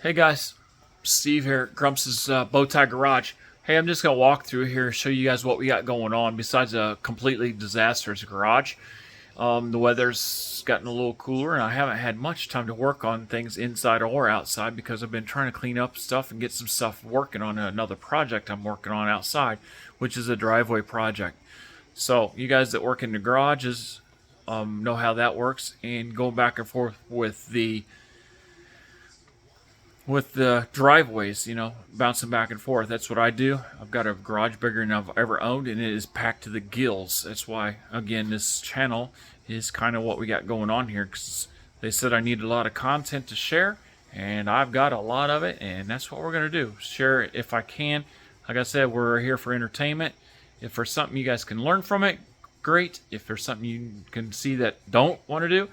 Hey guys, Steve here at Grumps' Bowtie Garage. Hey, I'm just going to walk through here and show you guys what we got going on besides a completely disastrous garage. The weather's gotten a little cooler and I haven't had much time to work on things inside or outside because I've been trying to clean up stuff and get some stuff working on another project I'm working on outside, which is a driveway project. So you guys that work in the garages know how that works, and going back and forth with the driveways, bouncing back and forth. That's what I do. I've got a garage bigger than I've ever owned, and it is packed to the gills. That's why, again, this channel is kind of what we got going on here, because they said I need a lot of content to share, and I've got a lot of it, and that's what we're going to do. Share it if I can. Like I said, we're here for entertainment. If there's something you guys can learn from it, great. If there's something you can see that don't want to do,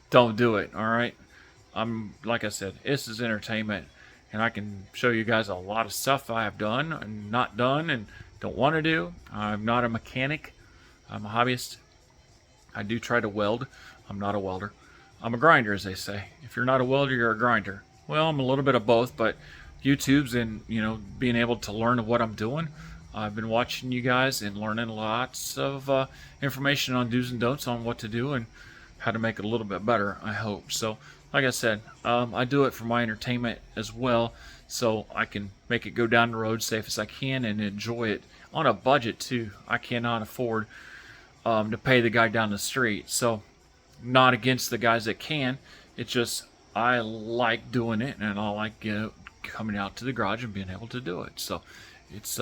don't do it, all right? Like I said, this is entertainment, and I can show you guys a lot of stuff I have done and not done and don't want to do. I'm not a mechanic. I'm a hobbyist. I do try to weld. I'm not a welder. I'm a grinder, as they say. If you're not a welder, you're a grinder. Well, I'm a little bit of both, but YouTube's and, being able to learn what I'm doing. I've been watching you guys and learning lots of information on do's and don'ts on what to do and how to make it a little bit better, I hope. So, like I said, I do it for my entertainment as well, so I can make it go down the road safe as I can and enjoy it on a budget too. I cannot afford to pay the guy down the street, so not against the guys that can. It's just I like doing it, and I like coming out to the garage and being able to do it. So it's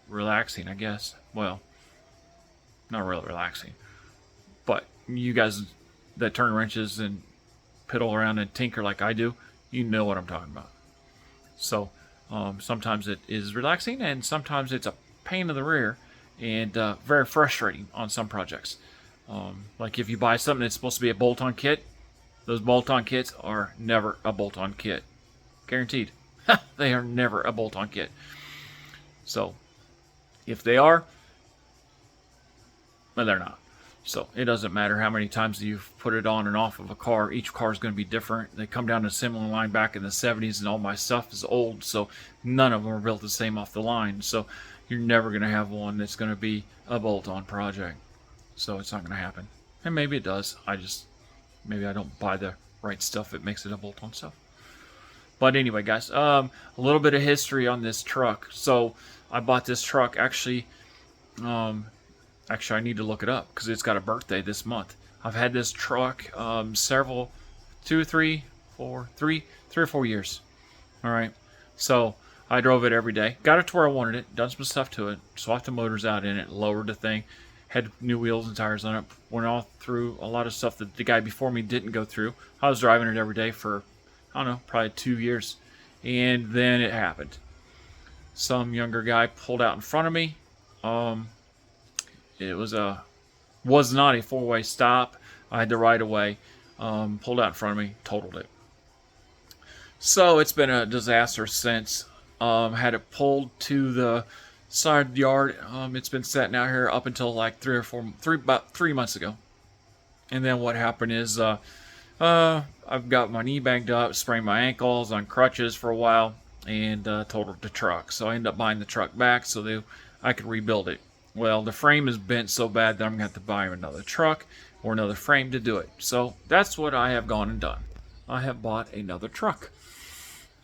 relaxing, I guess. Well, not really relaxing, but you guys that turn wrenches and piddle around and tinker like I do, you know what I'm talking about. So sometimes it is relaxing, and sometimes it's a pain in the rear and very frustrating on some projects. Like if you buy something that's supposed to be a bolt-on kit, those bolt-on kits are never a bolt-on kit. Guaranteed. They are never a bolt-on kit. So if they are, well, they're not. So it doesn't matter how many times you've put it on and off of a car. Each car is going to be different. They come down to assembly line back in the 70s, and all my stuff is old, so none of them are built the same off the line. So you're never going to have one that's going to be a bolt-on project. So it's not going to happen. And maybe it does. Maybe I don't buy the right stuff that makes it a bolt-on stuff. But anyway, guys, a little bit of history on this truck. So I bought this truck actually. Actually, I need to look it up because it's got a birthday this month. I've had this truck 3 or 4 years. All right. So I drove it every day. Got it to where I wanted it. Done some stuff to it. Swapped the motors out in it. Lowered the thing. Had new wheels and tires on it. Went all through a lot of stuff that the guy before me didn't go through. I was driving it every day for, I don't know, probably 2 years. And then it happened. Some younger guy pulled out in front of me. It was not a four-way stop. I had the right of way. Pulled out in front of me, totaled it. So it's been a disaster since. Had it pulled to the side yard. It's been sitting out here up until like about 3 months ago. And then what happened is I've got my knee banged up, sprained my ankles, on crutches for a while, and totaled the truck. So I ended up buying the truck back so I could rebuild it. Well, the frame is bent so bad that I'm going to have to buy another truck or another frame to do it. So that's what I have gone and done. I have bought another truck.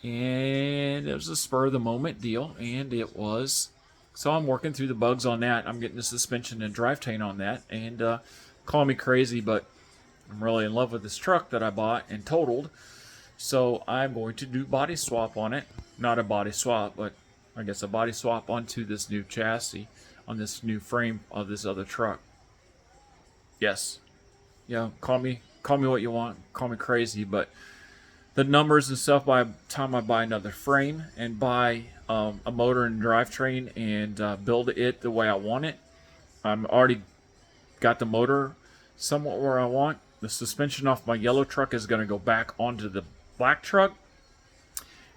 And it was a spur-of-the-moment deal, and it was... So I'm working through the bugs on that. I'm getting the suspension and drivetrain on that. And call me crazy, but I'm really in love with this truck that I bought and totaled. So I'm going to do body swap on it. Not a body swap, but I guess a body swap onto this new chassis, on this new frame of this other truck. Yes. Yeah, call me what you want. Call me crazy, but the numbers and stuff, by the time I buy another frame and buy a motor and drivetrain and build it the way I want it, I'm already got the motor somewhat where I want. The suspension off my yellow truck is going to go back onto the black truck.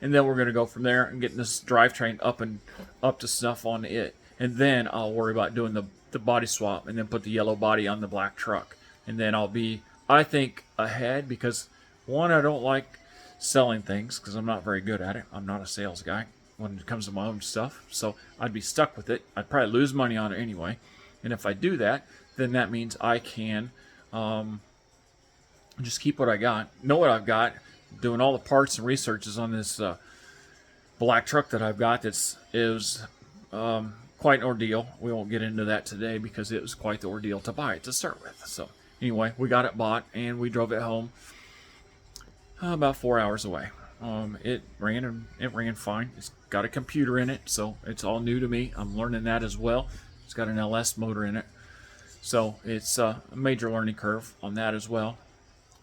And then we're going to go from there and getting this drivetrain up to snuff on it. And then I'll worry about doing the body swap and then put the yellow body on the black truck. And then I'll be, I think, ahead because, one, I don't like selling things because I'm not very good at it. I'm not a sales guy when it comes to my own stuff, so I'd be stuck with it. I'd probably lose money on it anyway, and if I do that, then that means I can just keep what I got, know what I've got, doing all the parts and researches on this black truck that I've got. Is quite an ordeal. We won't get into that today because it was quite the ordeal to buy it to start with. So anyway, we got it bought and we drove it home about 4 hours away. It ran fine. It's got a computer in it, so it's all new to me. I'm learning that as well. It's got an LS motor in it, so it's a major learning curve on that as well.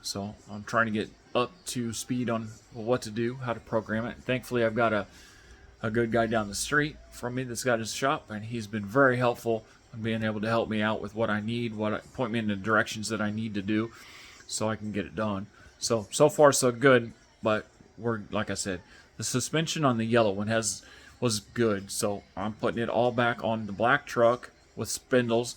So I'm trying to get up to speed on what to do, how to program it. Thankfully, I've got a good guy down the street from me that's got his shop, and he's been very helpful in being able to help me out with what I need, point me in the directions that I need to do so I can get it done. So far so good, but like I said, the suspension on the yellow one was good, so I'm putting it all back on the black truck with spindles,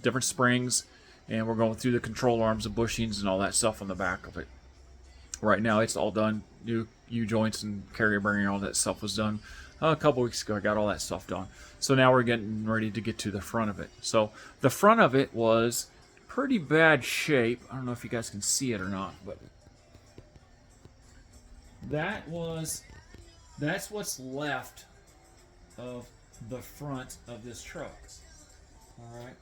different springs, and we're going through the control arms and bushings and all that stuff on the back of it. Right now it's all done. New U-joints and carrier bearing, all that stuff was done a couple weeks ago. I got all that stuff done. So now we're getting ready to get to the front of it. So the front of it was pretty bad shape. I don't know if you guys can see it or not, but that's what's left of the front of this truck. All right.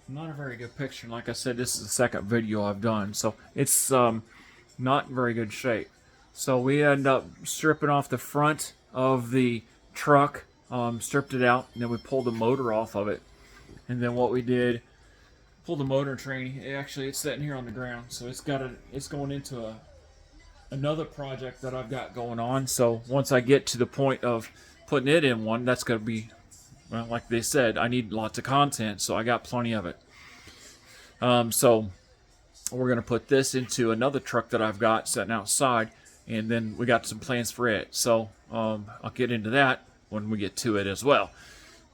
Not a very good picture. Like I said, this is the second video I've done, so it's not in very good shape. So we end up stripping off the front of the truck, stripped it out, and then we pulled the motor off of it. And then what we did, pulled the motor train. Actually, it's sitting here on the ground, so it's going into another project that I've got going on. So once I get to the point of putting it in one, that's going to be, well, like they said, I need lots of content, so I got plenty of it. So we're going to put this into another truck that I've got sitting outside, and then we got some plans for it. So I'll get into that when we get to it as well.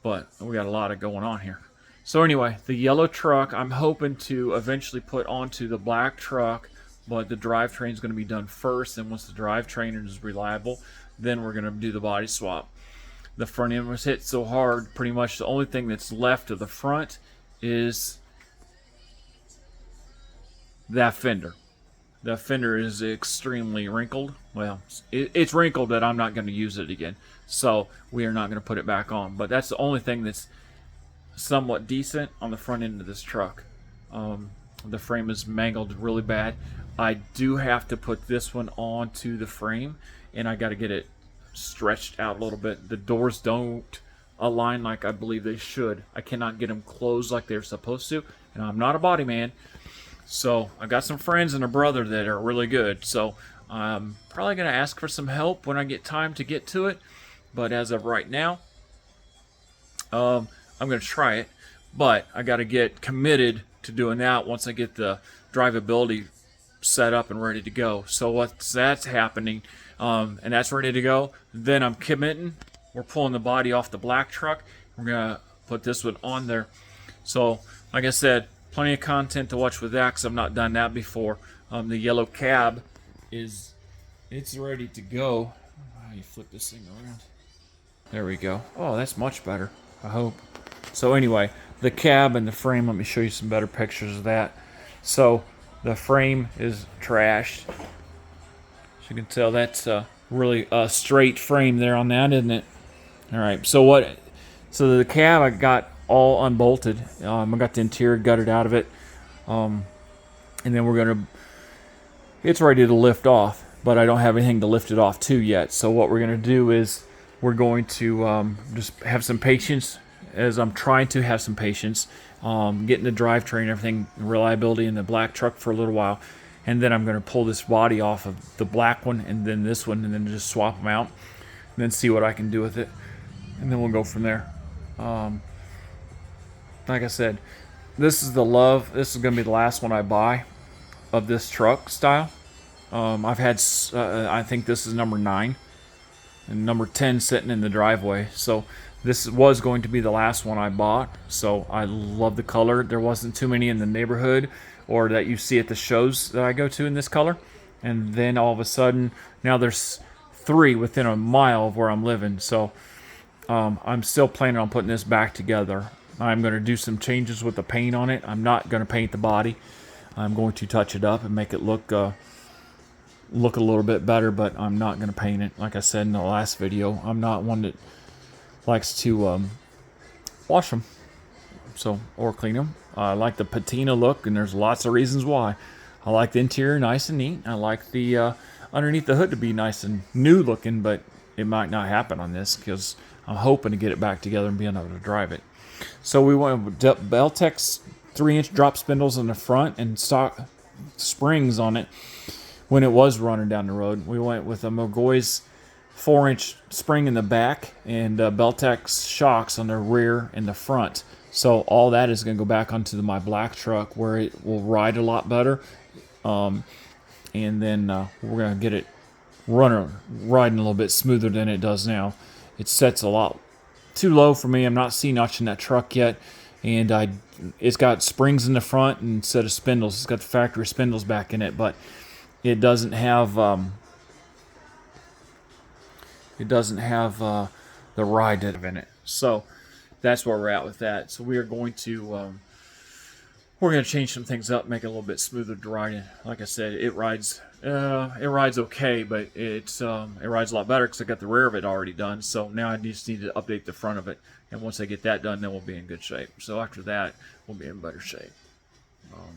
But we got a lot of going on here. So anyway, the yellow truck I'm hoping to eventually put onto the black truck, but the drivetrain is going to be done first, and once the drivetrain is reliable, then we're going to do the body swap. The front end was hit so hard, pretty much the only thing that's left of the front is that fender. The fender is extremely wrinkled. Well, it's wrinkled, but I'm not going to use it again. So we are not going to put it back on. But that's the only thing that's somewhat decent on the front end of this truck. The frame is mangled really bad. I do have to put this one onto the frame, and I got to get it stretched out a little bit. The doors don't align like I believe they should. I cannot get them closed like they're supposed to, and I'm not a body man. So I got some friends and a brother that are really good. So I'm probably going to ask for some help when I get time to get to it. But as of right now, I'm going to try it. But I got to get committed to doing that once I get the drivability set up and ready to go. So once that's happening, and that's ready to go, then I'm committing. We're pulling the body off the black truck. We're going to put this one on there. So like I said, plenty of content to watch with that because I've not done that before. The yellow cab it's ready to go. How do you flip this thing around? There we go. Oh, that's much better, I hope. So anyway, the cab and the frame, let me show you some better pictures of that. So the frame is trashed. As you can tell, that's really a straight frame there on that, isn't it? All right, so the cab I got all unbolted. I got the interior gutted out of it, and then it's ready to lift off, but I don't have anything to lift it off to yet. So what we're gonna do is we're going to just have some patience, as I'm trying to have some patience, getting the drivetrain, everything, reliability in the black truck for a little while, and then I'm going to pull this body off of the black one and then this one, and then just swap them out, and then see what I can do with it, and then we'll go from there. Like I said, this is going to be the last one I buy of this truck style. I've had, I think this is number 9, and number 10 sitting in the driveway. So this was going to be the last one I bought. So I love the color. There wasn't too many in the neighborhood or that you see at the shows that I go to in this color. and then all of a sudden now there's 3 within a mile of where I'm living. So I'm still planning on putting this back together. I'm going to do some changes with the paint on it. I'm not going to paint the body. I'm going to touch it up and make it look a little bit better, but I'm not going to paint it. Like I said in the last video, I'm not one that likes to wash them, or clean them. I like the patina look, and there's lots of reasons why. I like the interior nice and neat. I like the underneath the hood to be nice and new looking, but it might not happen on this because I'm hoping to get it back together and being able to drive it. So we went with Beltec's 3-inch drop spindles in the front and stock springs on it when it was running down the road. We went with a McGoy's 4-inch spring in the back and Beltec's shocks on the rear and the front. So all that is going to go back onto my black truck where it will ride a lot better. And then we're going to get it riding a little bit smoother than it does now. It sets a lot too low for me. I'm not C-notching that truck yet. And it's got springs in the front instead of spindles. It's got the factory spindles back in it, but it doesn't have the ride in it. So that's where we're at with that. So we are going to change some things up, make it a little bit smoother to ride in. Like I said, it rides okay, but it rides a lot better because I got the rear of it already done. So now I just need to update the front of it, and once I get that done, then we'll be in good shape. So after that, we'll be in better shape.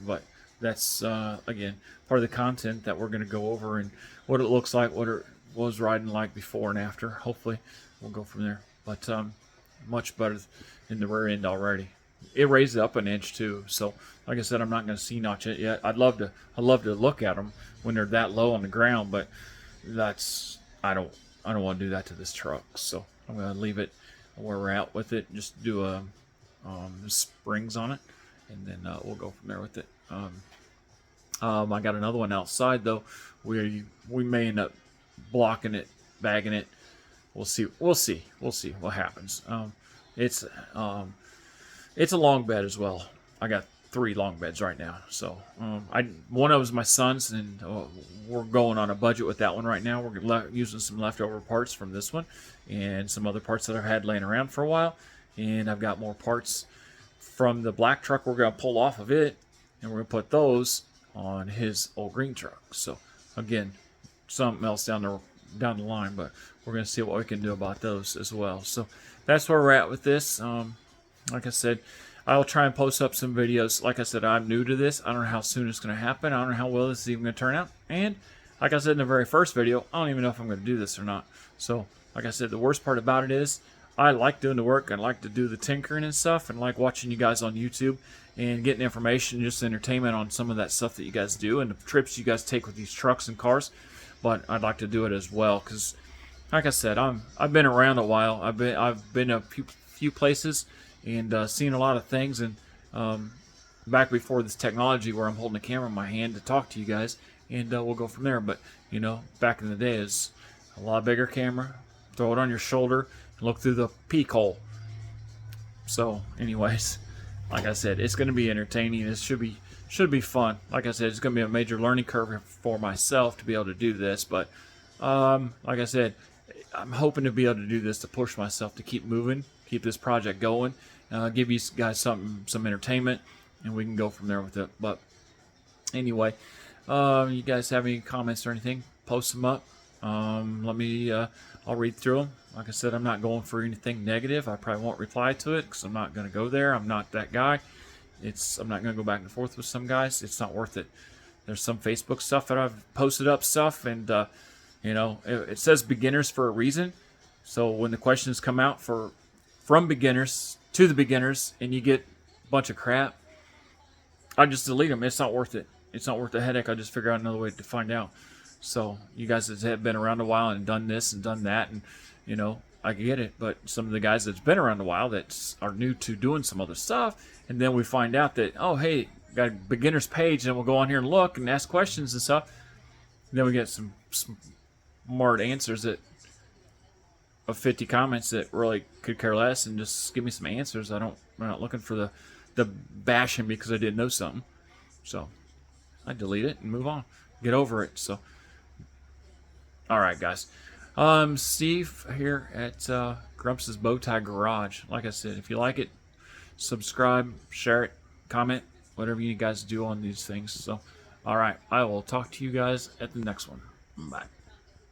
But that's again part of the content that we're going to go over and what it looks like, what it was riding like before and after. Hopefully, we'll go from there. But much better in the rear end already. It raised it up an inch too. So like I said, I'm not going to C-notch it yet. I'd love to look at them when they're that low on the ground, but I don't want to do that to this truck. So I'm going to leave it where we're at with it. Just do springs on it, and then we'll go from there with it. I got another one outside though. We may end up blocking it, bagging it. We'll see what happens. It's a long bed as well. I got 3 long beds right now. So one of them is my son's, and we're going on a budget with that one right now. We're using some leftover parts from this one and some other parts that I've had laying around for a while. And I've got more parts from the black truck we're going to pull off of it, and we're going to put those on his old green truck. So again, something else down the line, but we're going to see what we can do about those as well. So that's where we're at with this. Like I said, I'll try and post up some videos. Like I said, I'm new to this. I don't know how soon it's going to happen. I don't know how well this is even going to turn out. And like I said in the very first video, I don't even know if I'm going to do this or not. So like I said, the worst part about it is I like doing the work. I like to do the tinkering and stuff, and like watching you guys on YouTube and getting information, just entertainment on some of that stuff that you guys do and the trips you guys take with these trucks and cars. But I'd like to do it as well because, like I said, I've been around a while. I've been a few places and seen a lot of things. And back before this technology, where I'm holding a camera in my hand to talk to you guys, and we'll go from there. But you know, back in the day, is a lot bigger camera. Throw it on your shoulder and look through the peek hole. So, anyways, like I said, it's going to be entertaining. It should be fun. Like I said, it's going to be a major learning curve for myself to be able to do this. But like I said, I'm hoping to be able to do this to push myself to keep moving, keep this project going, give you guys some entertainment, and we can go from there with it. But anyway, you guys have any comments or anything? Post them up. Let me. I'll read through them. Like I said, I'm not going for anything negative. I probably won't reply to it because I'm not going to go there. I'm not that guy. I'm not going to go back and forth with some guys. It's not worth it. There's some Facebook stuff that I've posted up stuff, and you know, it says beginners for a reason. So when the questions come out from beginners to the beginners, and you get a bunch of crap, I just delete them. It's not worth it. It's not worth the headache. I just figure out another way to find out. So you guys that have been around a while and done this and done that, and you know, I get it. But some of the guys that's been around a while that are new to doing some other stuff, and then we find out that, oh hey, got a beginner's page, and we'll go on here and look and ask questions and stuff. And then we get some smart answers of 50 comments that really could care less, and just give me some answers. I'm not looking for the bashing because I didn't know something. So I delete it and move on. get over it. So, all right, guys. Steve here at Grumps' Bowtie Garage. Like I said, if you like it, subscribe, share it, comment, whatever you guys do on these things. So, all right, I will talk to you guys at the next one. Bye.